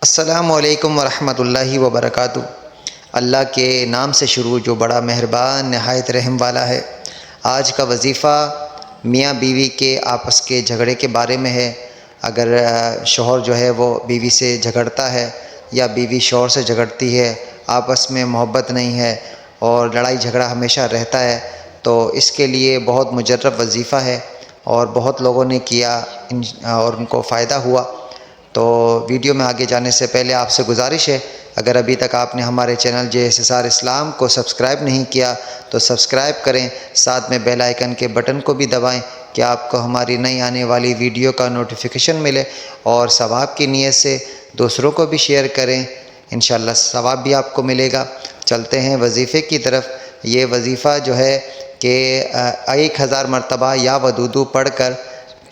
السلام علیکم ورحمۃ اللہ وبرکاتہ۔ اللہ کے نام سے شروع جو بڑا مہربان نہایت رحم والا ہے۔ آج کا وظیفہ میاں بیوی کے آپس کے جھگڑے کے بارے میں ہے۔ اگر شوہر جو ہے وہ بیوی سے جھگڑتا ہے یا بیوی شوہر سے جھگڑتی ہے، آپس میں محبت نہیں ہے اور لڑائی جھگڑا ہمیشہ رہتا ہے، تو اس کے لیے بہت مجرب وظیفہ ہے اور بہت لوگوں نے کیا اور ان کو فائدہ ہوا۔ تو ویڈیو میں آگے جانے سے پہلے آپ سے گزارش ہے، اگر ابھی تک آپ نے ہمارے چینل JSSR اسلام کو سبسکرائب نہیں کیا تو سبسکرائب کریں، ساتھ میں بیل آئیکن کے بٹن کو بھی دبائیں کہ آپ کو ہماری نئی آنے والی ویڈیو کا نوٹیفیکیشن ملے، اور ثواب کی نیت سے دوسروں کو بھی شیئر کریں، انشاءاللہ ثواب بھی آپ کو ملے گا۔ چلتے ہیں وظیفے کی طرف۔ یہ وظیفہ جو ہے کہ 1000 مرتبہ یا ودودو پڑھ کر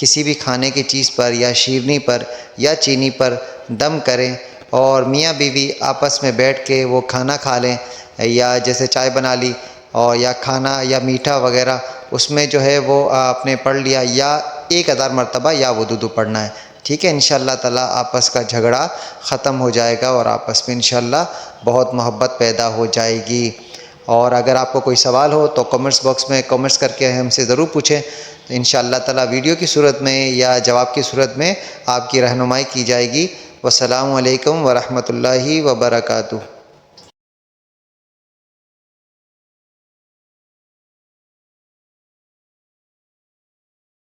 کسی بھی کھانے کی چیز پر یا شیرنی پر یا چینی پر دم کریں، اور میاں بیوی آپس میں بیٹھ کے وہ کھانا کھا لیں، یا جیسے چائے بنا لی اور یا کھانا یا میٹھا وغیرہ اس میں جو ہے وہ آپ نے پڑھ لیا، یا 1000 مرتبہ یا ودودو پڑھنا ہے، ٹھیک ہے۔ انشاءاللہ تعالی آپس کا جھگڑا ختم ہو جائے گا اور آپس میں انشاءاللہ بہت محبت پیدا ہو جائے گی۔ اور اگر آپ کو کوئی سوال ہو تو کمنٹس باکس میں کمنٹس کر کے ہم سے ضرور پوچھیں، تو انشاءاللہ تعالی ویڈیو کی صورت میں یا جواب کی صورت میں آپ کی رہنمائی کی جائے گی۔ والسلام علیکم ورحمۃ اللہ وبرکاتہ۔